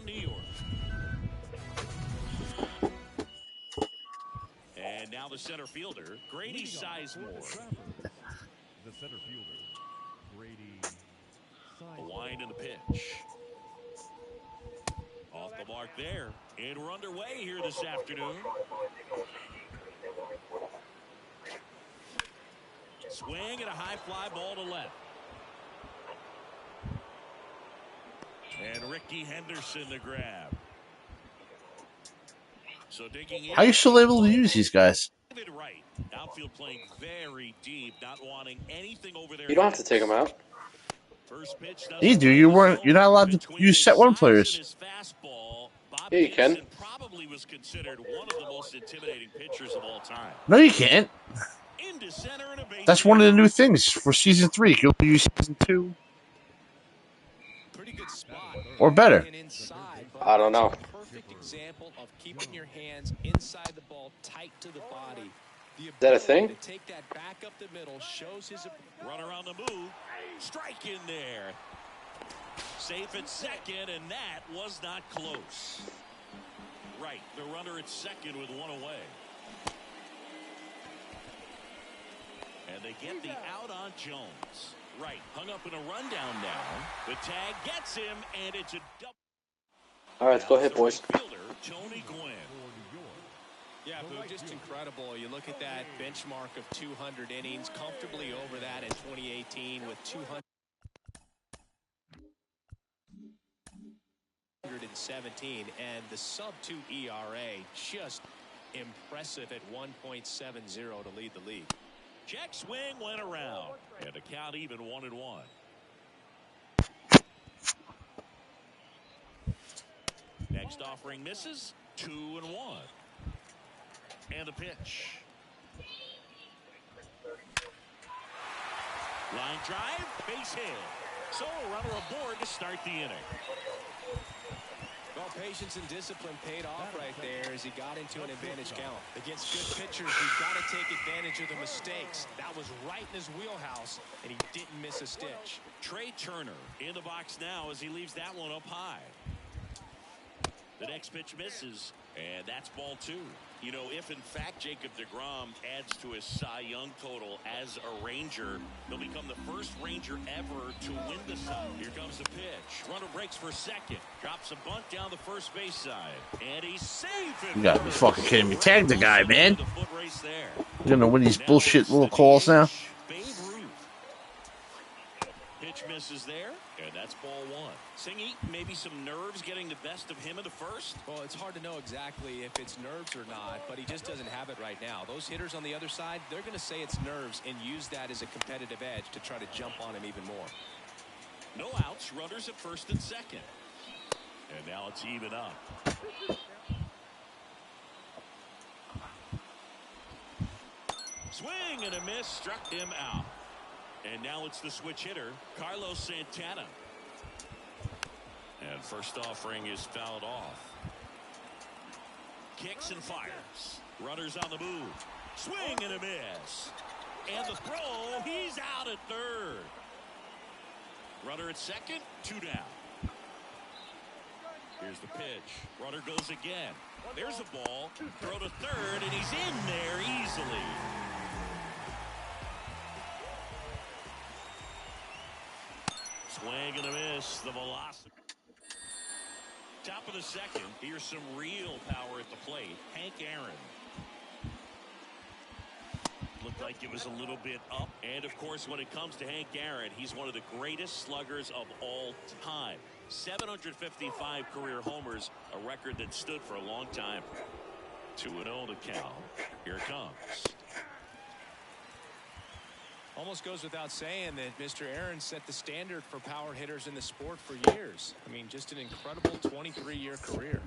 on New York. And now the center fielder, Grady Sizemore. The center fielder, Grady Sizemore. A wind in the pitch. Off the mark there. And we're underway here this afternoon. Swing and a high fly ball to left. And Ricky Henderson the grab. So digging in. How are you still able to use these guys? David Wright, outfield playing very deep, not wanting anything over there. You don't have to take them out. First pitch You do. You're not allowed to use set one players. Yeah, you can. Probably was considered one of the most intimidating pitchers of all time. No, you can't. That's one of the new things for season 3. You'll use season 2 Pretty good spot. or better. Inside, I don't know. Perfect example of keeping your hands inside the ball, tight to the body. Is that a thing? To take that back up the middle shows his runner on the move. Strike in there. Safe at second, and that was not close. Right, the runner at second with one away. And they get the out on Jones. Right, hung up in a rundown now. The tag gets him, and it's a double. All right, let's go ahead, boys. Fielder, Tony Gwynn. Yeah, Boo, just incredible. You look at that benchmark of 200 innings, comfortably over that in 2018 with 217, and the sub-2 ERA just impressive at 1.70 to lead the league. Check swing went around, and the count even 1-1. Next offering misses, 2-1. And the pitch. Line drive, base hit. So a runner aboard to start the inning. Well, patience and discipline paid off right there as he got into an advantage count. Against good pitchers, you've got to take advantage of the mistakes. That was right in his wheelhouse, and he didn't miss a stitch. Trey Turner in the box now as he leaves that one up high. The next pitch misses, and that's ball 2. You know, if in fact Jacob deGrom adds to his Cy Young total as a Ranger, he'll become the first Ranger ever to win the Cy. Here comes the pitch. Runner breaks for second. Drops a bunt down the first base side. And he's safe. You gotta be fucking kidding me. Tag the guy, man. The foot race there. You're gonna win these bullshit little calls now? Babe Ruth. Pitch misses there, and that's ball 1. Singy, maybe some nerves getting the best of him in the first? Well, it's hard to know exactly if it's nerves or not, but he just doesn't have it right now. Those hitters on the other side, they're going to say it's nerves and use that as a competitive edge to try to jump on him even more. No outs, runners at first and second. And now it's even up. Swing and a miss, struck him out. And now it's the switch hitter, Carlos Santana. And first offering is fouled off. Kicks and fires. Runners on the move. Swing and a miss. And the throw, he's out at third. Runner at second, 2 down. Here's the pitch. Runner goes again. There's a ball. Throw to third, and he's in there easily. Swing and a miss. The velocity. Top of the second. Here's some real power at the plate. Hank Aaron. Looked like it was a little bit up. And, of course, when it comes to Hank Aaron, he's one of the greatest sluggers of all time. 755 career homers, a record that stood for a long time. 2-0 to count. Here it comes. Almost goes without saying that Mr. Aaron set the standard for power hitters in the sport for years. I mean, just an incredible 23-year career.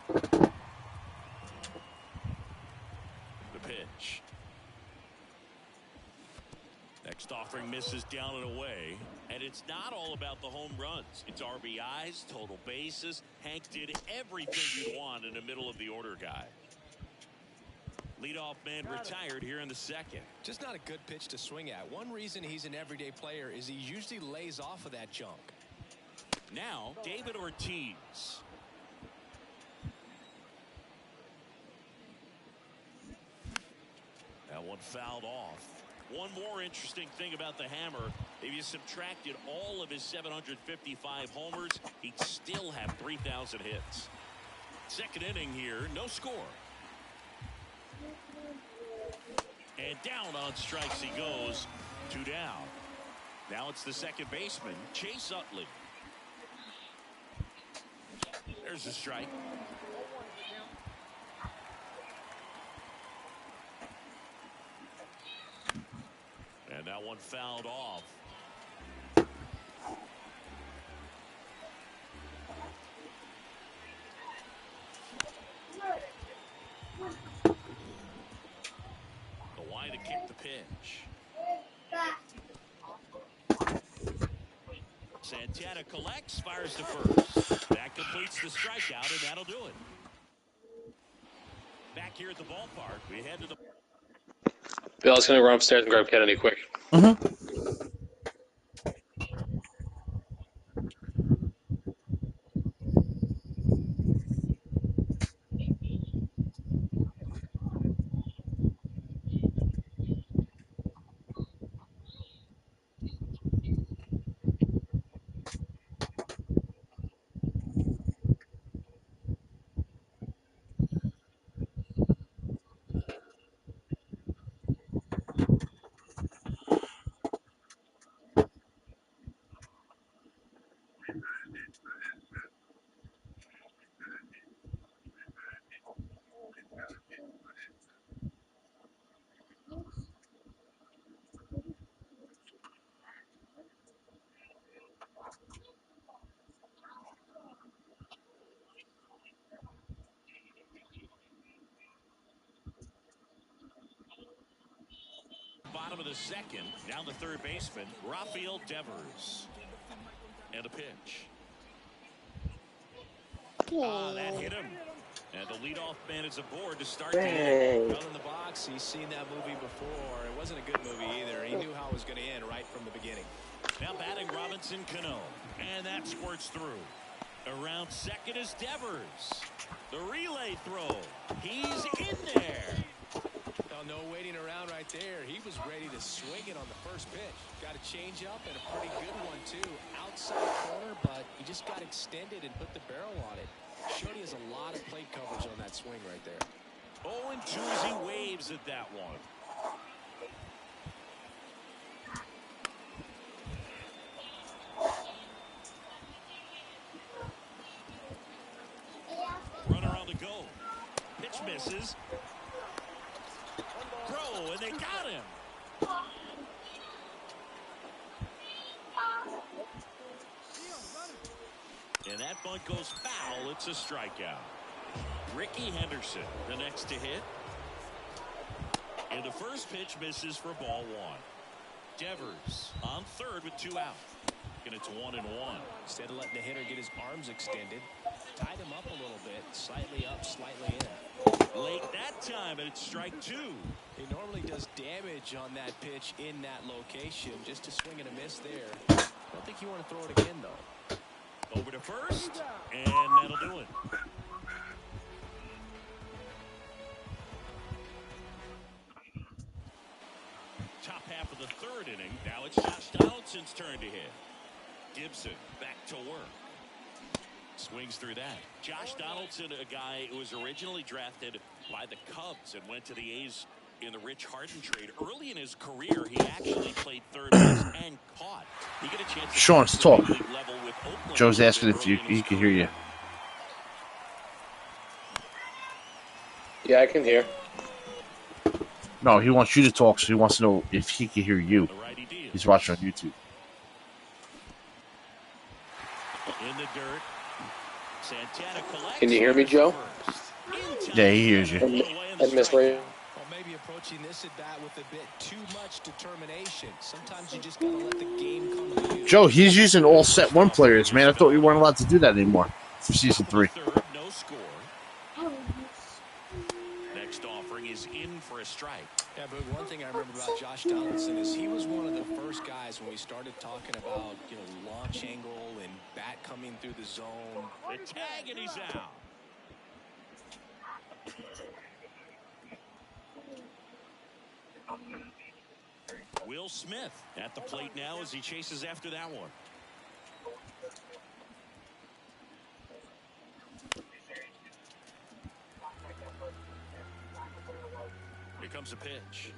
The pitch. Next offering misses down and away. And it's not all about the home runs. It's RBIs, total bases. Hank did everything you'd want in the middle of the order guy. Leadoff man retired here in the second. Just not a good pitch to swing at. One reason he's an everyday player is he usually lays off of that junk. Now, David Ortiz. That one fouled off. One more interesting thing about the Hammer, if you subtracted all of his 755 homers, he'd still have 3,000 hits. Second inning here, no score. And down on strikes he goes. 2 down. Now it's the second baseman, Chase Utley. There's a strike. And that one fouled off. Kawhi to kick the pitch. Santana collects, fires to first. That completes the strikeout, and that'll do it. Back here at the ballpark, we head to the... Bill, I was going to run upstairs and grab Kennedy quick. Bottom of the second, down the third baseman, Rafael Devers. And a pitch. That hit him. And the leadoff man is aboard to start the inning. Well, in the box, he's seen that movie before. It wasn't a good movie either. He knew how it was going to end right from the beginning. Now batting Robinson Cano. And that squirts through. Around second is Devers. The relay throw. He's in there. Well, no waiting around right there. He was ready to swing it on the first pitch. Got a change up and a pretty good one, too. Outside corner, but he just got extended and put the barrel on it. Shorty has a lot of plate coverage on that swing right there. 0-2 as he waves at that one. Runner on the go. Pitch misses. Throw, and they got him. And that bunt goes foul. It's a strikeout. Ricky Henderson, the next to hit. And the first pitch misses for ball one. Devers on third with 2 out. And it's 1-1. Instead of letting the hitter get his arms extended, tied him up a little bit, slightly up, slightly in. Late that time, and it's strike 2. He normally does damage on that pitch in that location. Just a swing and a miss there. I don't think you want to throw it again, though. Over to first, and that'll do it. Top half of the third inning. Now it's Josh Donaldson's turn to hit. Gibson back to work. Swings through that. Josh Donaldson, a guy who was originally drafted by the Cubs and went to the A's in the Rich Harden trade. Early in his career, he actually played third base and caught. He got a chance to Sean, talk. league level with Oakland. Joe's asking if he can hear you. Yeah, I can hear. No, he wants you to talk, so he wants to know if he can hear you. The righty deal. He's watching on YouTube. In the dirt. Santana collects. Can you hear me, Joe? Yeah, he hears you. And Miss Ray. Well, maybe approaching this at bat with a bit too much determination. Sometimes you just got to let the game come to you. Joe, he's using all set one players, man. I thought we weren't allowed to do that anymore for season 3. Third, no score. Next offering is in for a strike. Yeah, but one thing I remember about Josh Donaldson is he was one of the first guys when we started talking about, launch angle and bat coming through the zone. The tag, and he's out. Will Smith at the plate now as he chases after that one. Here comes a pitch.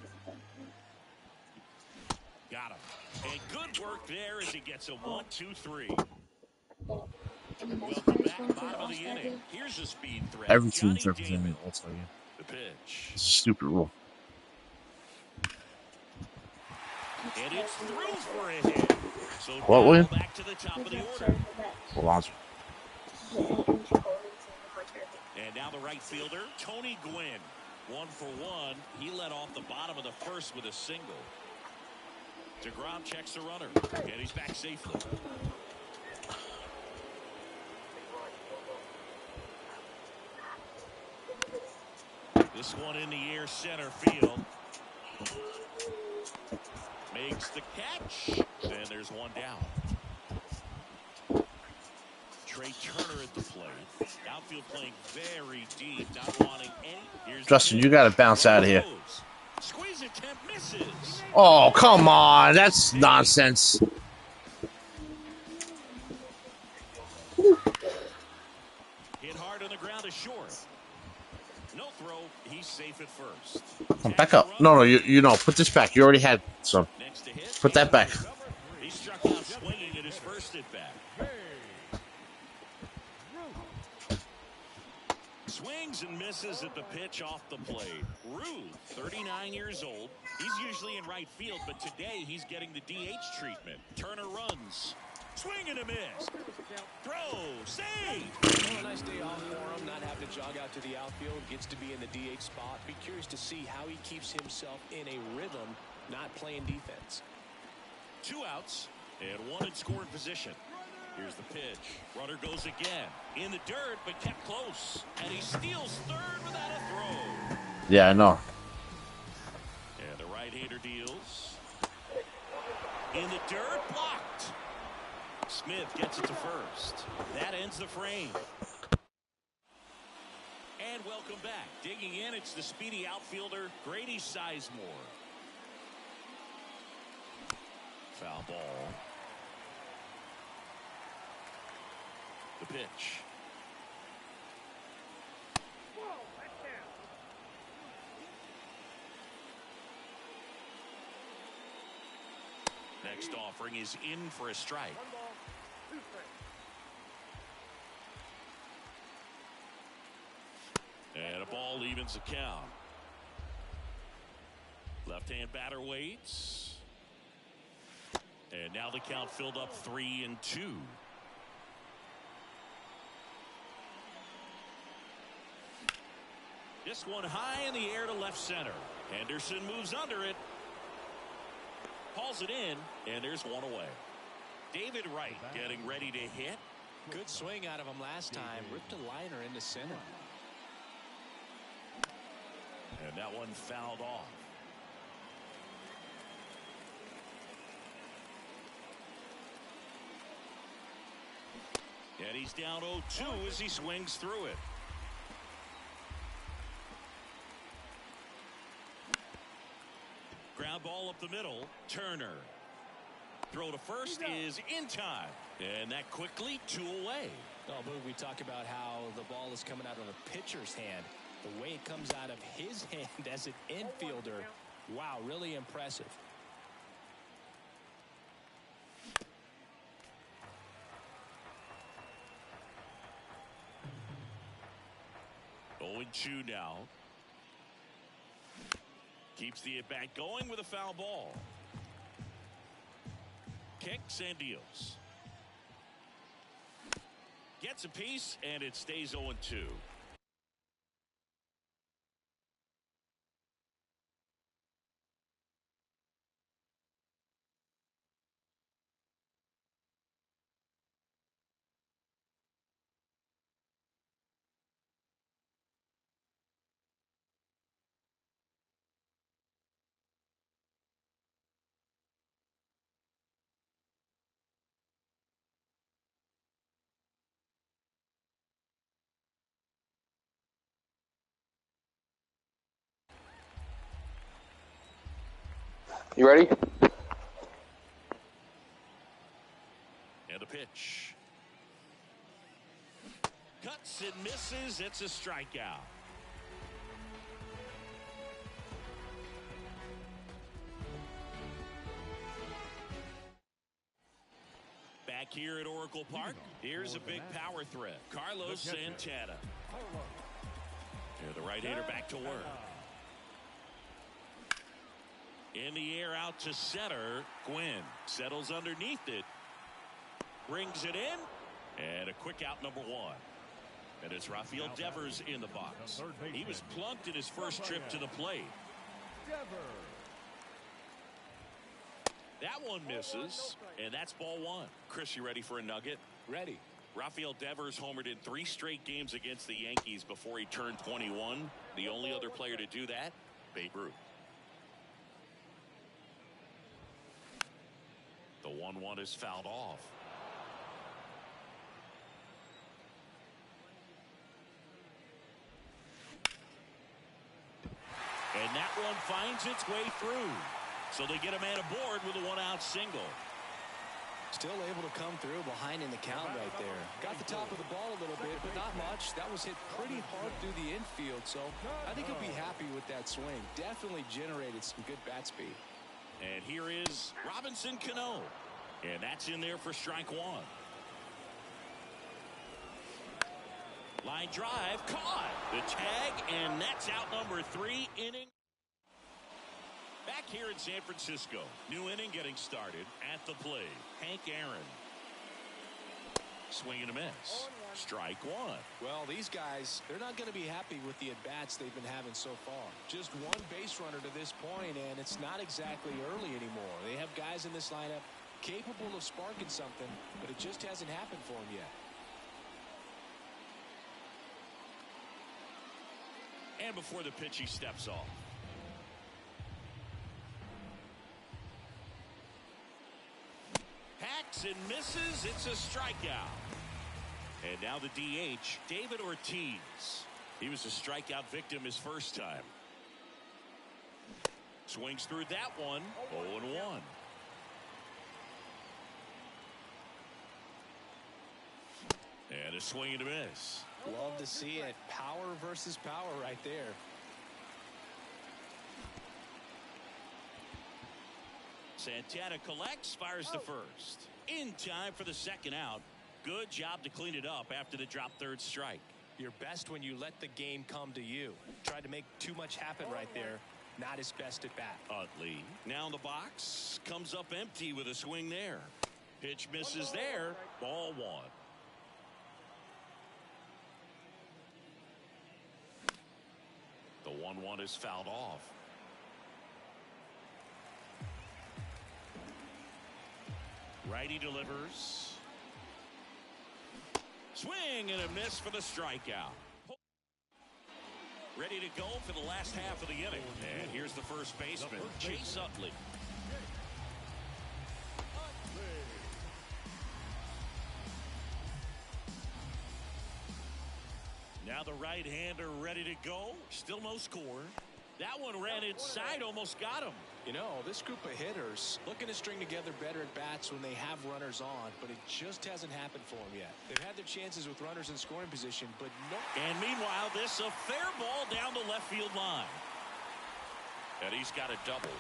Got him. And good work there as he gets a 1-2-3. Welcome back, bottom of the inning. Here's a speed threat. Every team's Johnny represented Damon. All Star game. The pitch. It's a stupid rule. And it's through for a hit. So What, William? back to the top of the order. Alonso. And now the right fielder, Tony Gwynn. 1 for 1. He led off the bottom of the first with a single. DeGrom checks the runner. And he's back safely. This one in the air center field. Makes the catch. And there's one down. Trey Turner at the plate. Outfield playing very deep, not wanting any. Here's Justin, you got to bounce out of here. Squeeze attempt misses. Oh, come on. That's nonsense. Hit hard on the ground is short. No throw. He's safe at first. Back up. No, you know. Put this back. You already had some. Next to hit. Put that back. He struck out swinging at his first at bat. Swings and misses at the pitch off the plate. Ruth, 39 years old. He's usually in right field, but today he's getting the DH treatment. Turner runs. Swing and a miss. Throw. Save. Well, a nice day off for him, not having to jog out to the outfield. Gets to be in the DH spot. Be curious to see how he keeps himself in a rhythm, not playing defense. 2 outs and 1 in scoring position. Here's the pitch. Runner goes again. In the dirt, but kept close. And he steals third without a throw. Yeah, I know. And the right-hander deals. In the dirt, blocked. Smith gets it to first. That ends the frame. And welcome back. Digging in, it's the speedy outfielder, Grady Sizemore. Foul ball. The pitch. Next offering is in for a strike. And a ball evens the count. Left-hand batter waits. And now the count filled up 3-2. This one high in the air to left center. Henderson moves under it. Hauls it in, and there's one away. David Wright getting ready to hit. Good swing out of him last time. Ripped a liner into center. And that one fouled off. And he's down 0-2 as he swings through it. Ground ball up the middle. Turner. Throw to first is in time. And that quickly 2 away. Oh, Boog, we talk about how the ball is coming out of a pitcher's hand. The way it comes out of his hand as an infielder. Wow, really impressive. Oh, 2 now. Keeps the at-bat going with a foul ball. Kicks and deals. Gets a piece, and it stays 0-2. You ready? And the pitch. Cuts and misses. It's a strikeout. Back here at Oracle Park, here's a big power threat. Carlos Santana. And the right-hander back to work. In the air out to center. Gwynn settles underneath it. Brings it in. And a quick out, number 1. And it's Rafael Devers in the box. He was plunked in his first trip to the plate. That one misses, and that's ball 1. Chris, you ready for a nugget? Ready. Rafael Devers homered in 3 straight games against the Yankees before he turned 21. The only other player to do that, Babe Ruth. The 1-1 is fouled off. And that one finds its way through. So they get a man aboard with a 1-out single. Still able to come through behind in the count right there. Got the top of the ball a little bit, but not much. That was hit pretty hard through the infield, so I think he'll be happy with that swing. Definitely generated some good bat speed. And here is Robinson Cano. And that's in there for strike 1. Line drive, caught. The tag, and that's out number 3 inning. Back here in San Francisco, new inning getting started at the plate. Hank Aaron. Swing and a miss. Strike 1. Well, these guys, they're not going to be happy with the at-bats they've been having so far. Just one base runner to this point, and it's not exactly early anymore. They have guys in this lineup capable of sparking something, but it just hasn't happened for them yet. And before the pitch, he steps off. Hacks and misses. It's a strikeout. And now the DH, David Ortiz. He was a strikeout victim his first time. Swings through that one. 0-1. And a swing and a miss. Love to see it. Power versus power right there. Santana collects, fires to first. In time for the second out. Good job to clean it up after the drop third strike. You're best when you let the game come to you. Tried to make too much happen right there. Not his best at bat. Utley now in the box. Comes up empty with a swing there. Pitch misses there. Ball 1. The 1-1 is fouled off. Righty delivers. Swing and a miss for the strikeout. Ready to go for the last half of the inning. And here's the first baseman, Chase Utley. Now the right-hander ready to go. Still no score. That one ran inside, almost got him. You know, this group of hitters looking to string together better at bats when they have runners on, but it just hasn't happened for them yet. They've had their chances with runners in scoring position, but no. And meanwhile, this a fair ball down the left field line. And he's got a double.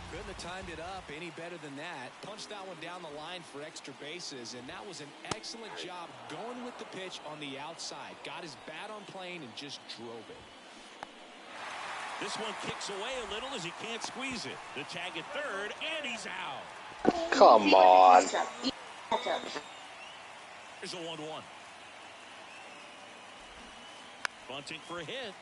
Couldn't have timed it up any better than that. Punched that one down the line for extra bases, and that was an excellent job going with the pitch on the outside. Got his bat on plane and just drove it. This one kicks away a little as he can't squeeze it. The tag at third, and he's out. Come on. Here's a 1-1. Bunting for a hit.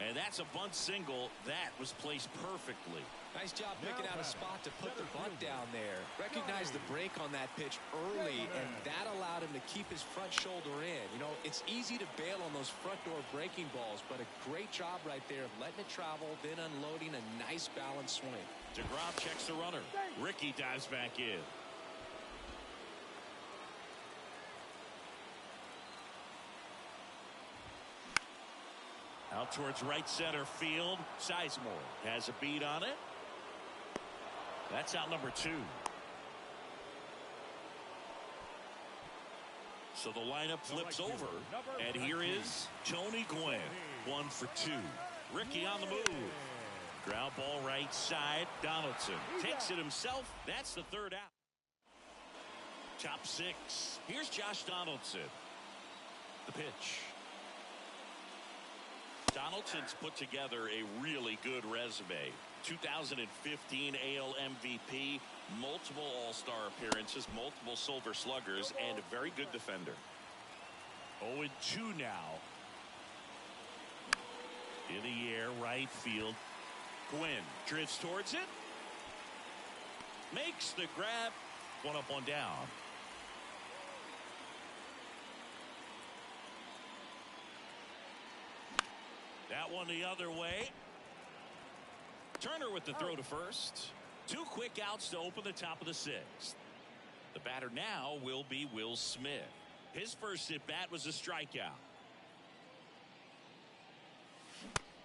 And that's a bunt single. That was placed perfectly. Nice job picking out a spot to put the bunt down there. Recognized the break on that pitch early, and that allowed him to keep his front shoulder in. You know, it's easy to bail on those front door breaking balls, but a great job right there of letting it travel, then unloading a nice balanced swing. DeGrom checks the runner. Ricky dives back in. Out towards right center field. Sizemore has a beat on it. That's out number 2. So the lineup flips over. And here is Tony Gwynn. 1 for 2. Ricky on the move. Ground ball right side. Donaldson takes it himself. That's the 3rd out. Top 6. Here's Josh Donaldson. The pitch. Donaldson's put together a really good resume. 2015 AL MVP, multiple All-Star appearances, multiple Silver Sluggers, and a very good defender. 0-2 now. In the air, right field. Gwynn drifts towards it. Makes the grab. 1 up, 1 down. That one the other way. Turner with the throw to first. 2 quick outs to open the top of the 6th. The batter now will be Will Smith. His first at bat was a strikeout.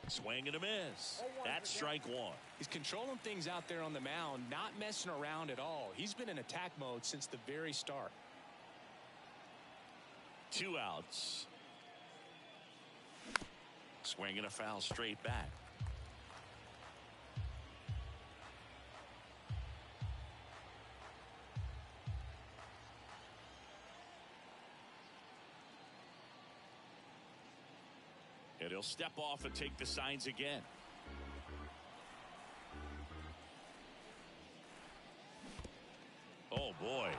Swing and a miss. That's strike 1. He's controlling things out there on the mound, not messing around at all. He's been in attack mode since the very start. 2 outs. Swing and a foul straight back. And he'll step off and take the signs again. Oh boy.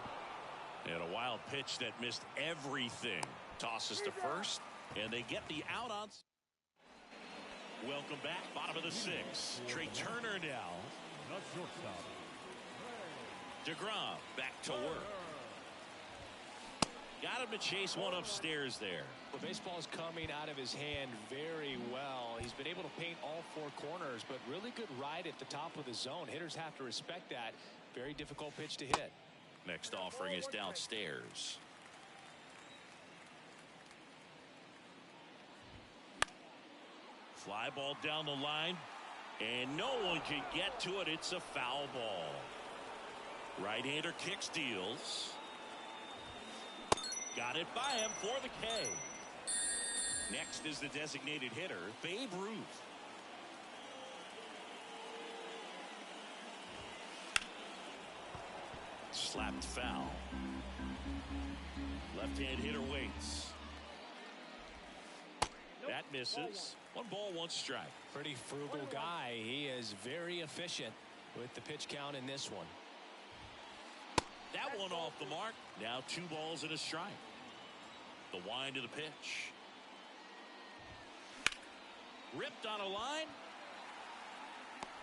And a wild pitch that missed everything. Tosses to first, and they get the out on. Welcome back, bottom of the 6th. Trey Turner now. The shortstop. DeGrom back to work. Got him to chase one upstairs there. The baseball is coming out of his hand very well. He's been able to paint all 4 corners, but really good ride at the top of the zone. Hitters have to respect that. Very difficult pitch to hit. Next offering is downstairs. Fly ball down the line, and no one can get to it. It's a foul ball. Right-hander kick steals. Got it by him for the K. Next is the designated hitter, Babe Ruth. Slapped foul. Left-hand hitter waits. That misses. 1 ball, 1 strike. Pretty frugal guy. He is very efficient with the pitch count in this one. That one off the mark. Now 2 balls and a strike. The wind of the pitch. Ripped on a line.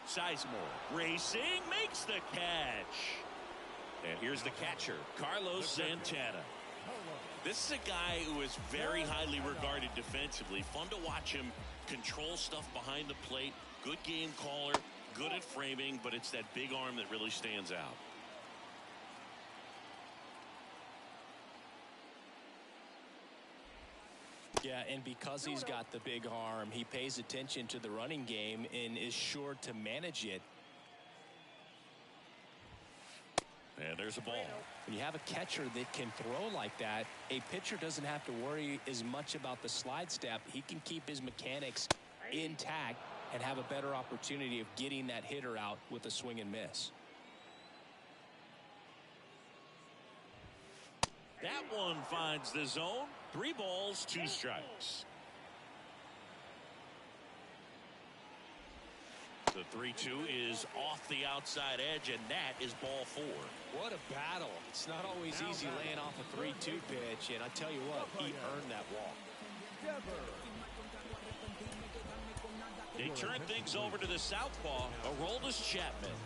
Sizemore racing, makes the catch. And here's the catcher, Carlos Santana. This is a guy who is very highly regarded defensively. Fun to watch him control stuff behind the plate. Good game caller, good at framing, but it's that big arm that really stands out. Yeah, and because he's got the big arm, he pays attention to the running game and is sure to manage it. And there's a ball. When you have a catcher that can throw like that, a pitcher doesn't have to worry as much about the slide step. He can keep his mechanics intact and have a better opportunity of getting that hitter out with a swing and miss. That one finds the zone. 3 balls, 2 strikes. The 3-2 is off the outside edge, and that is ball 4. What a battle. It's not always easy laying off a 3-2 pitch, and I tell you what, he earned that walk. They turn things over to the southpaw, Aroldis Chapman.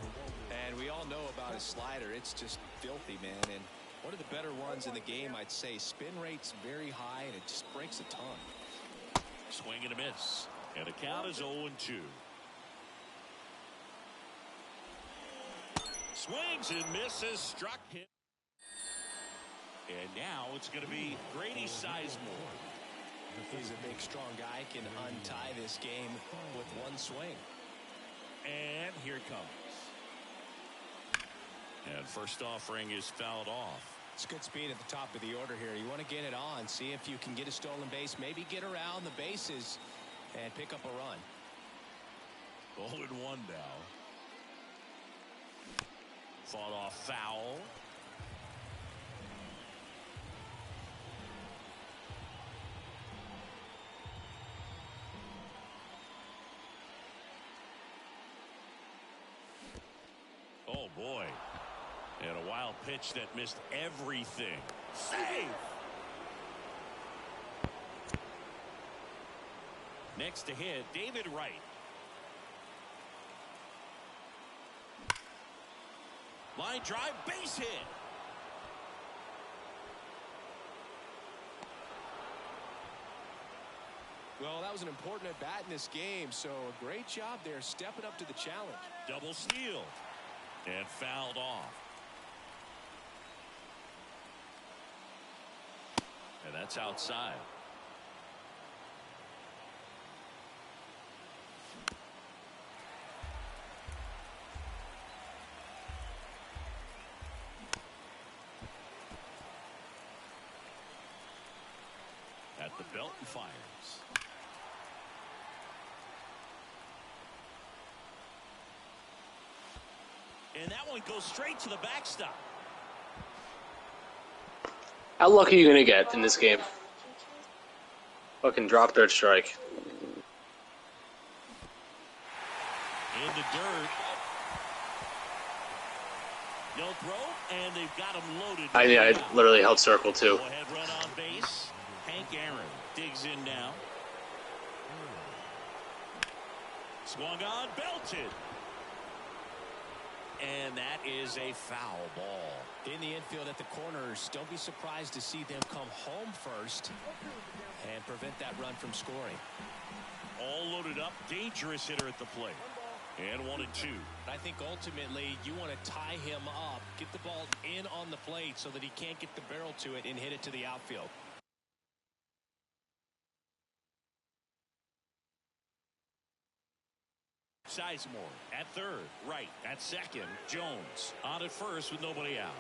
And we all know about his slider. It's just filthy, man. And one of the better ones in the game, I'd say. Spin rate's very high, and it just breaks a ton. Swing and a miss. And the count is 0-2. Swings and misses, struck him. And now it's going to be Grady Sizemore. He's a big, strong guy, can untie this game with one swing. And here it comes. And first offering is fouled off. It's good speed at the top of the order here. You want to get it on, see if you can get a stolen base, maybe get around the bases and pick up a run. 0-1 now. Fought off foul. Oh boy. And a wild pitch that missed everything. Save! Next to hit, David Wright. Line drive, base hit. Well, that was an important at bat in this game, so a great job there stepping up to the challenge. Double steal. And fouled off. And that's outside. At the belt and fires. And that one goes straight to the backstop. How lucky are you going to get in this game? Fucking drop third strike. In the dirt. No throw, and they've got him loaded. I literally held circle too. Go ahead, run on base. Hank Aaron digs in now. Swung on, belted. And that is a foul ball. In the infield at the corners, don't be surprised to see them come home first and prevent that run from scoring. All loaded up, dangerous hitter at the plate. And 1-2. I think ultimately you want to tie him up, get the ball in on the plate so that he can't get the barrel to it and hit it to the outfield. Sizemore at third, Wright at second, Jones on at first with nobody out.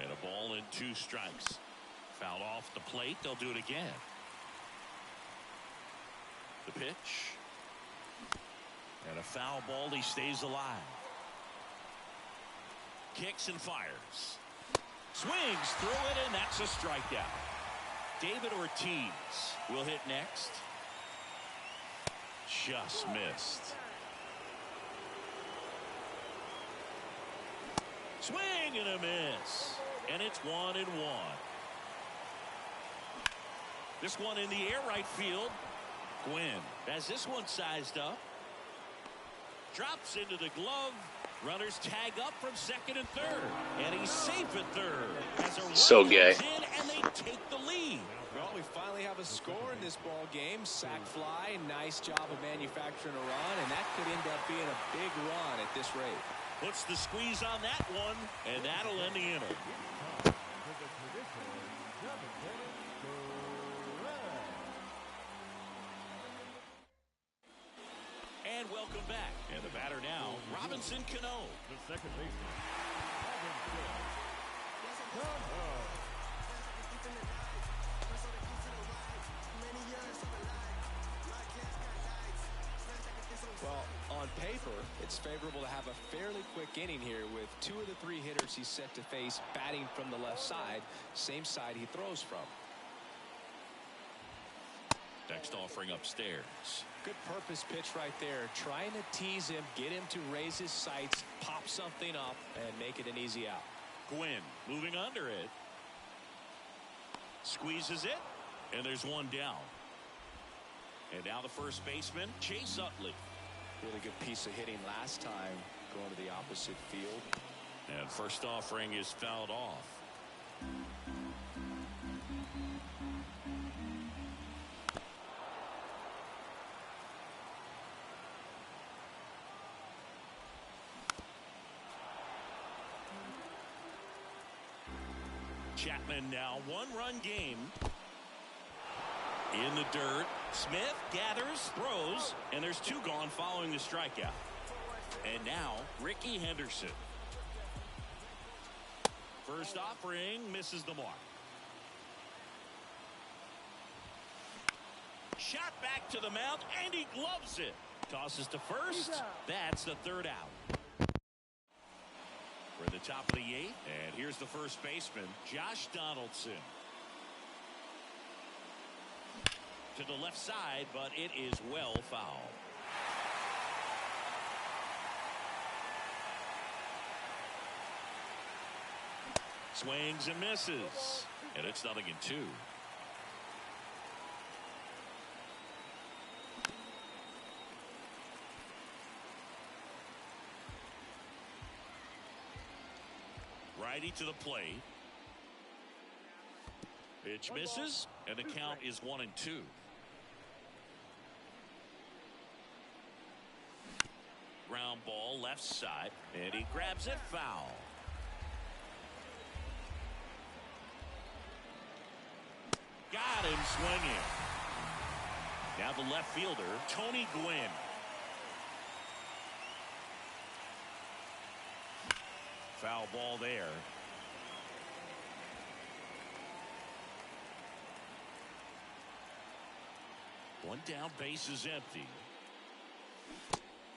And a ball and 2 strikes. Fouled off the plate, they'll do it again. The pitch. And a foul ball, he stays alive. Kicks and fires. Swings through it, and that's a strikeout. David Ortiz will hit next. Just missed. Swing and a miss. And it's 1-1. This one in the air right field. Gwynn has this one sized up. Drops into the glove. Runners tag up from second and third. And he's safe at third. As a So gay. in and they take the lead. Well, we finally have a score in this ball game. Sac fly, nice job of manufacturing a run, and that could end up being a big run at this rate. Puts the squeeze on that one, and that'll end the inning. And welcome back. And the batter now, Robinson Cano. The second baseman. Well, on paper, it's favorable to have a fairly quick inning here with 2 of the 3 hitters he's set to face batting from the left side, same side he throws from. Next offering upstairs. Good purpose pitch right there, trying to tease him, get him to raise his sights, pop something up, and make it an easy out. Gwynn moving under it. Squeezes it, and there's one down. And now the first baseman, Chase Utley. Really good piece of hitting last time, going to the opposite field. And first offering is fouled off. Chapman now 1-run game. In the dirt, Smith gathers, throws, and there's 2 gone following the strikeout. And now, Ricky Henderson. First offering misses the mark. Shot back to the mound, and he gloves it. Tosses to first. That's the 3rd out. We're at the top of the 8th, and here's the first baseman, Josh Donaldson. To the left side, but it is well fouled. Swings and misses, and it's 0-2. Righty to the plate. Pitch misses, and the count is 1-2. Ground ball left side, and he grabs it foul. Got him swinging. Now the left fielder, Tony Gwynn. Foul ball there. One down, base is empty.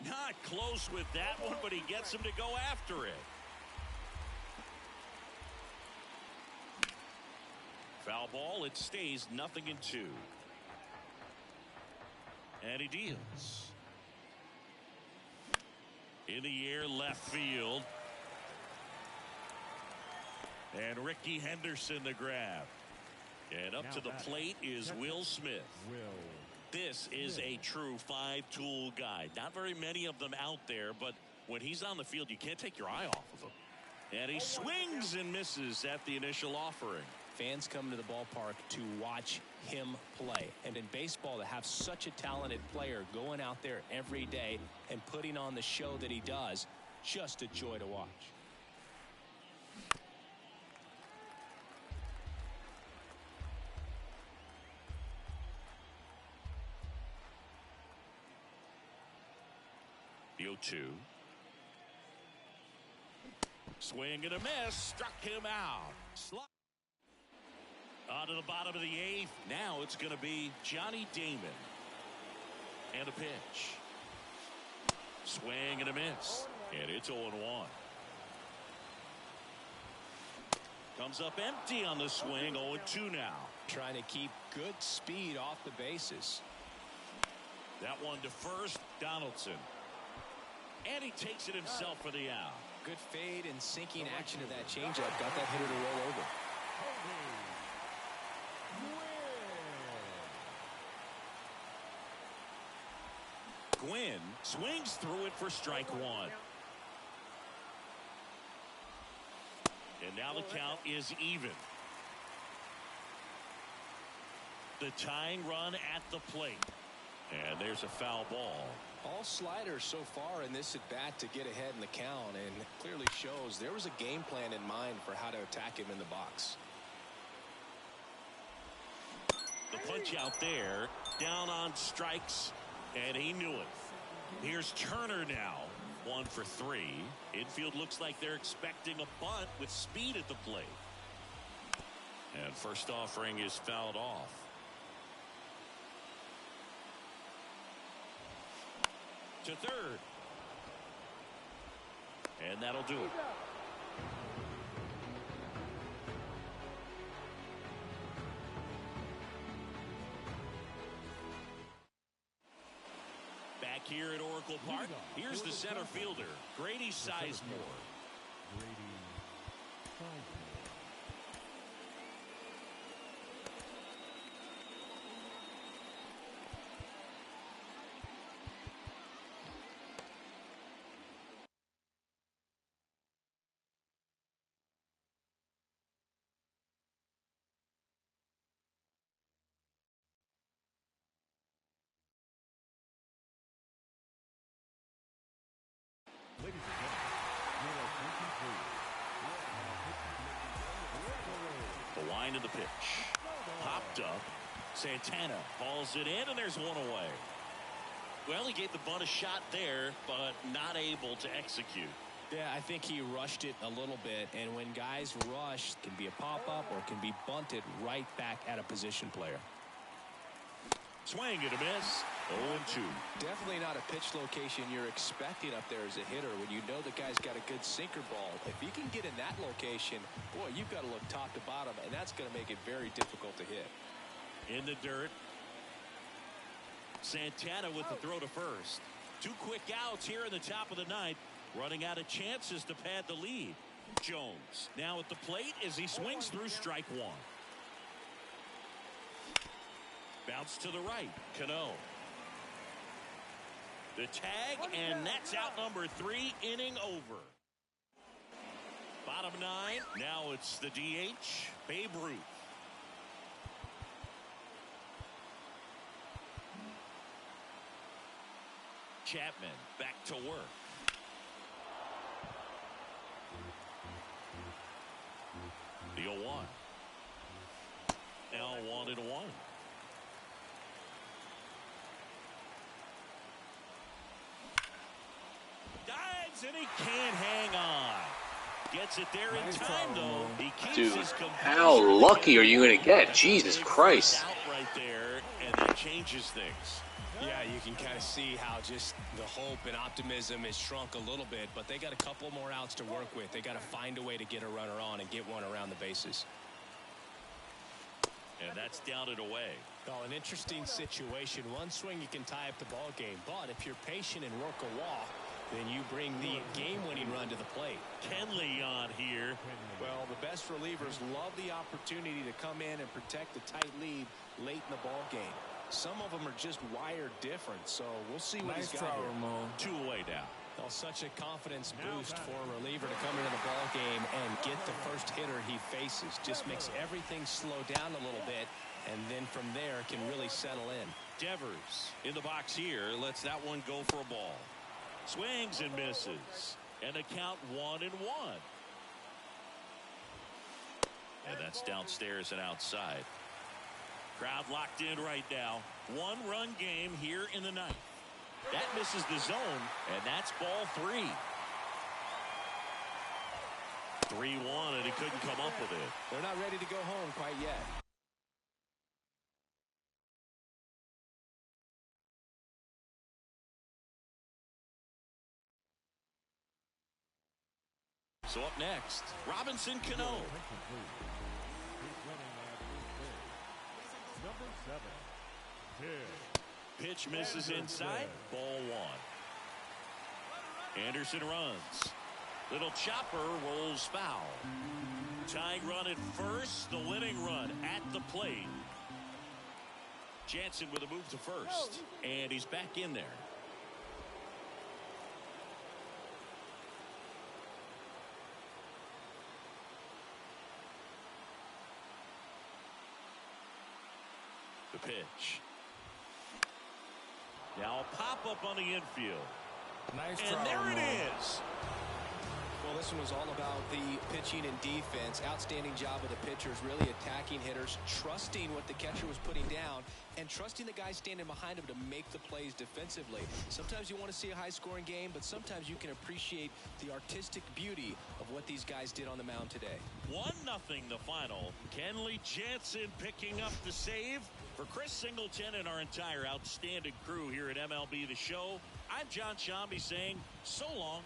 Not close with that one, but he gets him to go after it. Foul ball, it stays 0-2. And he deals. In the air, left field. And Ricky Henderson the grab. And up to the plate is Will Smith. This is a true 5-tool guy. Not very many of them out there, but when he's on the field, you can't take your eye off of him. And he swings and misses at the initial offering. Fans come to the ballpark to watch him play. And in baseball, to have such a talented player going out there every day and putting on the show that he does, just a joy to watch. The 0-2. Swing and a miss. Struck him out. On to the bottom of the 8th. Now it's going to be Johnny Damon. And a pitch. Swing and a miss. And it's 0-1. Comes up empty on the swing. 0-2 now. Trying to keep good speed off the bases. That one to first. Donaldson. And he takes it himself for the out. Good fade and sinking action of that changeup. Got that hitter to roll over. Gwynn swings through it for strike 1. And now the count is even. The tying run at the plate. And there's a foul ball. All sliders so far in this at bat to get ahead in the count, and clearly shows there was a game plan in mind for how to attack him in the box. The punch out there, down on strikes, and he knew it. Here's Turner now, 1 for 3. Infield looks like they're expecting a bunt with speed at the plate. And first offering is fouled off. To third. And that'll do it. Back here at Oracle Park, here's the center fielder, Grady Sizemore. Ladies and gentlemen, your attention please. The line of the pitch. Popped up. Santana hauls it in, and there's one away. Well, he gave the bunt a shot there, but not able to execute. Yeah, I think he rushed it a little bit, and when guys rush, it can be a pop-up or it can be bunted right back at a position player. Swing and a miss. 0-2. Definitely not a pitch location you're expecting up there as a hitter when you know the guy's got a good sinker ball. If you can get in that location, boy, you've got to look top to bottom, and that's going to make it very difficult to hit. In the dirt. Santana with the throw to first. 2 quick outs here in the top of the ninth. Running out of chances to pad the lead. Jones now at the plate as he swings through strike 1. Bounce to the right. Cano. The tag, and that's out number 3, inning over. Bottom 9. Now it's the DH, Babe Ruth. Chapman back to work. The 0-1. Now 1-1. Dives and he can't hang on. Gets it there in time though. He keeps Dude, his composure. how lucky are you going to get? Jesus Christ. Out right there, and that changes things. Yeah, you can kind of see how just the hope and optimism is shrunk a little bit, but they got a couple more outs to work with. They got to find a way to get a runner on and get one around the bases. And that's down and away. Well, an interesting situation. One swing you can tie up the ball game, but if you're patient and work a walk, then you bring the game-winning run to the plate. Kenley on here. Well, the best relievers love the opportunity to come in and protect the tight lead late in the ball game. Some of them are just wired different, so we'll see what he's got here. 2 away now. Well, such a confidence boost for a reliever to come into the ball game and get the first hitter he faces. Just makes everything slow down a little bit, and then from there can really settle in. Devers in the box here. Lets that one go for a ball. Swings and misses. And a count 1-1. And that's downstairs and outside. Crowd locked in right now. 1-run game here in the ninth. That misses the zone, and that's ball 3. 3-1, and he couldn't come up with it. They're not ready to go home quite yet. So up next, Robinson Cano. Number 7, Tim. Pitch misses inside. Ball 1. Anderson runs. Little chopper rolls foul. Tying run at first. The winning run at the plate. Jansen with a move to first. And he's back in there. The pitch. Now a pop-up on the infield. Nice and there it is. Well, this one was all about the pitching and defense. Outstanding job of the pitchers, really attacking hitters, trusting what the catcher was putting down, and trusting the guy standing behind him to make the plays defensively. Sometimes you want to see a high-scoring game, but sometimes you can appreciate the artistic beauty of what these guys did on the mound today. 1-0 the final. Kenley Jansen picking up the save. For Chris Singleton and our entire outstanding crew here at MLB The Show, I'm John Shambi saying so long.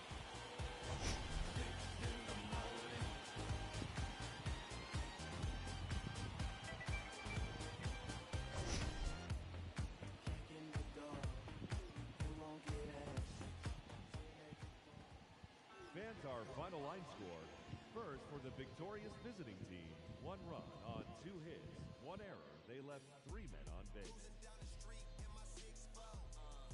Fans, our final line score. First for the victorious visiting team. 1 run on 2 hits, 1 error. They left 3 men on base.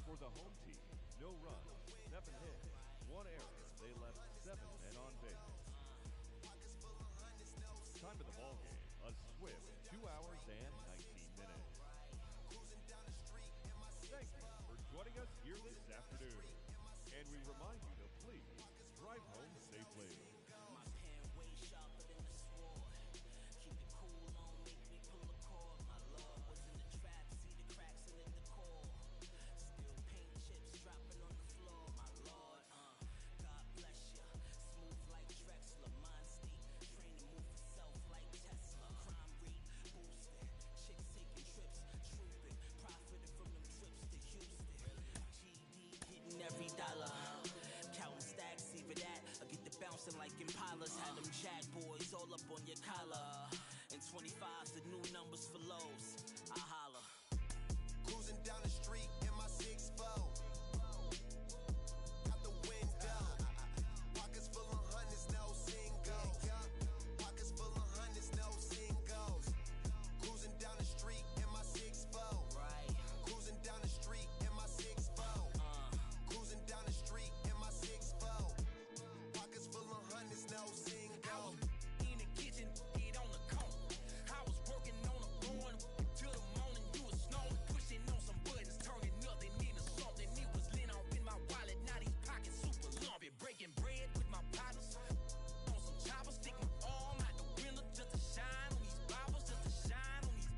For the home team, no runs, 7 hits, 1 error. They left 7 men on base. Time of the ball game, a swift 2 hours and 19 minutes. Thank you for joining us here this afternoon. And we remind you to please drive home safely. 25's the new numbers for lows. I holla. Cruising down the street in my 6'4". Out the window. Pockets full of hundreds, no singles. Pockets full of hundreds, no singles. Cruising down the street in my 6'4". Right. Cruising down the street in my 6'4". Cruising down the street in my 6'4". Pockets full of hundreds, no singles. In the kitchen, get on the cone. I was working on a lawn till the morning. You was snoring, pushing on some buttons, turning nothing into something. It was lint off in my wallet. Now these pockets super lumpy. Breaking bread with my partners on some choppers. Stick my arm out the window just to shine on these bobbers, just to shine on these,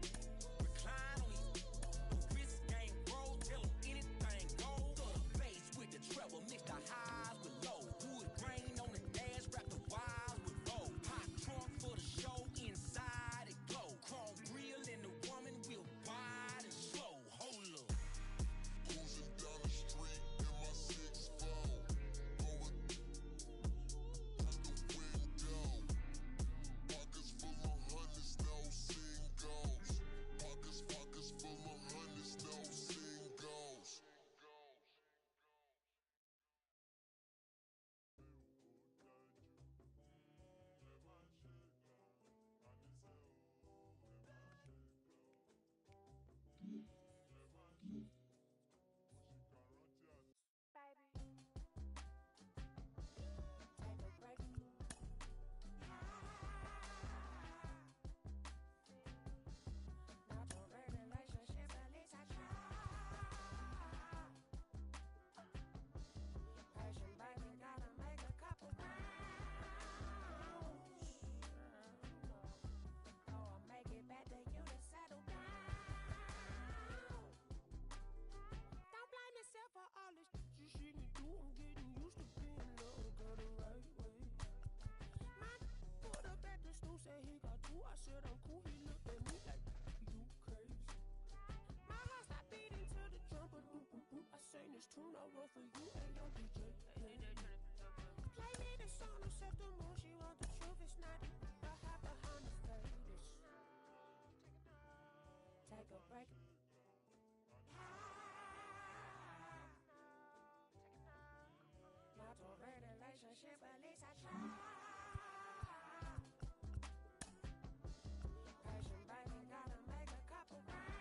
recline on these. The wrist game roll, tell them anything goes. Throw the bass with the treble, mix the highs with low. Wood grain on the dash, wrap the wires with roll. Hot trunk for the show, inside it glow. Chrome grill and the woman will wide and slow. Hold up. Cruising down the street in my 6'4". Going out the window. Pockets full of hundreds, no singles. Pockets full of hundreds, no singles. Tune I roll for you and your DJ. Play me the song, no set the mood. She want the truth, it's not the hot behind the face. Take a break. Not a real relationship, at least I try. Passion, baby, gotta make a couple rounds.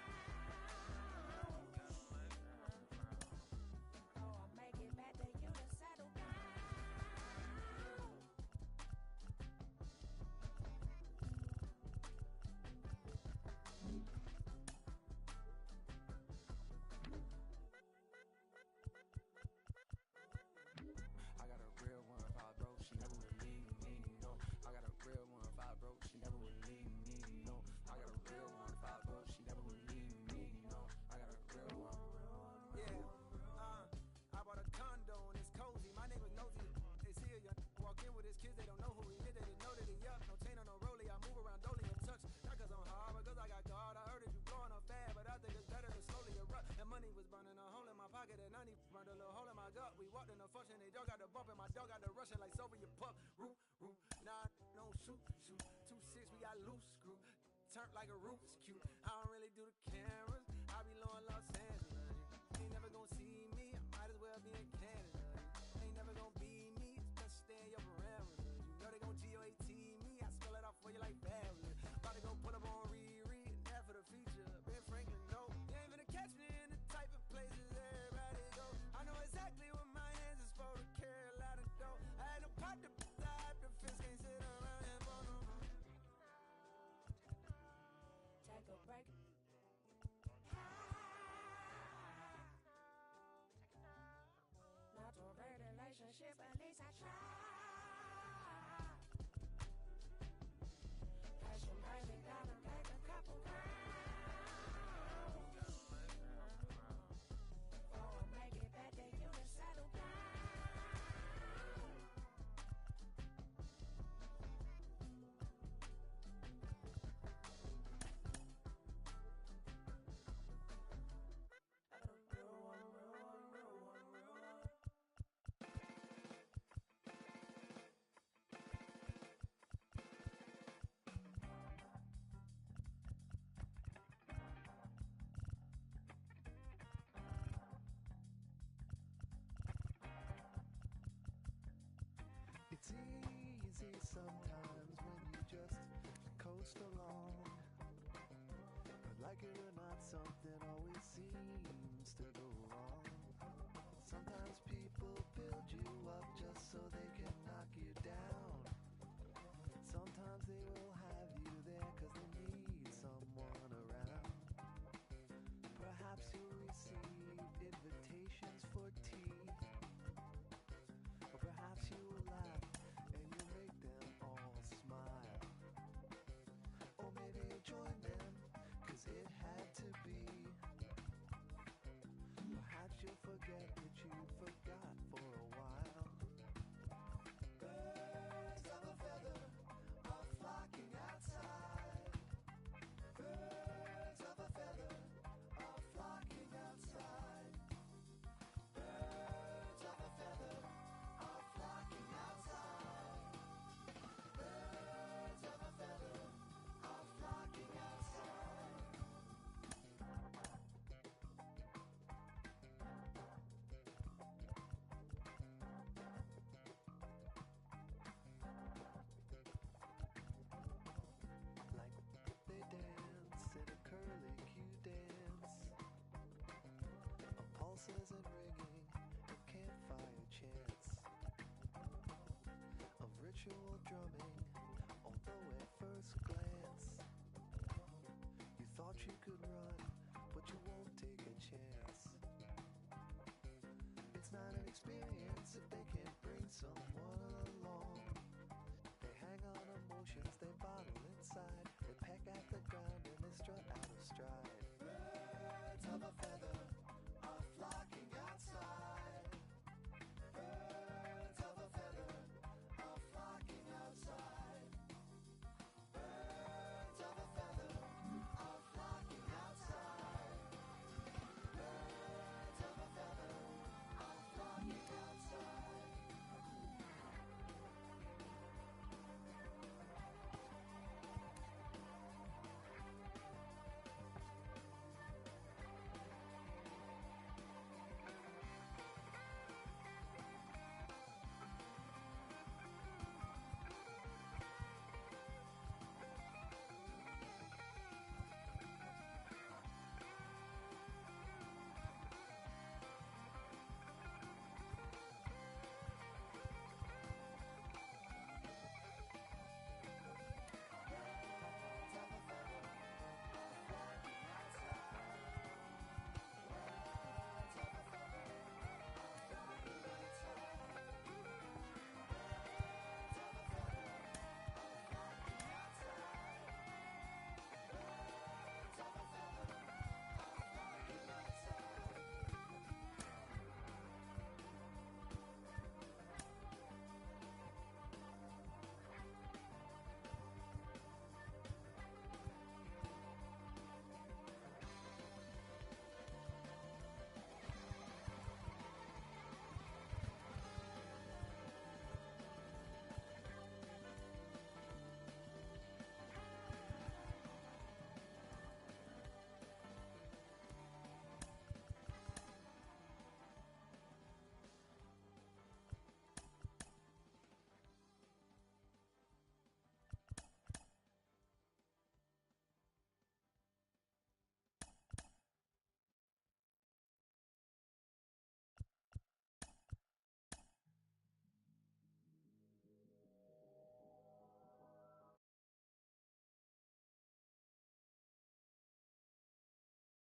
We walked in the function, they dog got the bump, and my dog got the rushing like Soviet pup. Roof, nah, don't shoot. 2-6, we got loose screw. Turned like a Rubik's Cube. I don't really do the cameras. I be low in Los Angeles. Ain't never gonna see me. I might as well be in Canada. Ain't never gonna be me. Just stay in your parameters. You know they gon' GOAT me. I spell it out for you like fabulous. About to go put up on Riri. And that for the feature. Ben Franklin, no. You ain't gonna catch me in the type of places everybody go. I know exactly what my hands is for to carry a lot of dough. I had no pot to die. The fist can't sit around and bone. Take a break. It's easy sometimes when you just coast along. But like it or not, something always seems to go wrong. Sometimes people build you up just so they can knock you down. Sometimes they will have you there cause they need someone around. Perhaps you'll receive invitations for tea. Or perhaps you will laugh and you'll make them all smile. Or maybe you'll join them cause it had to be. Perhaps you'll forget that you forgot for a while. Birds of a feather are flocking outside. Birds of a feather are flocking outside. Birds of a feather are flocking outside. Birds of a feather are flocking outside. Like they dance in a curly-Q dance of pulses and ringing of campfire chants, of ritual drumming, although at first glance you thought you could run, but you won't take a chance. It's not an experience if they can't bring someone along. They hang on emotions, they bottle inside, they peck at the ground and they strut out of stride.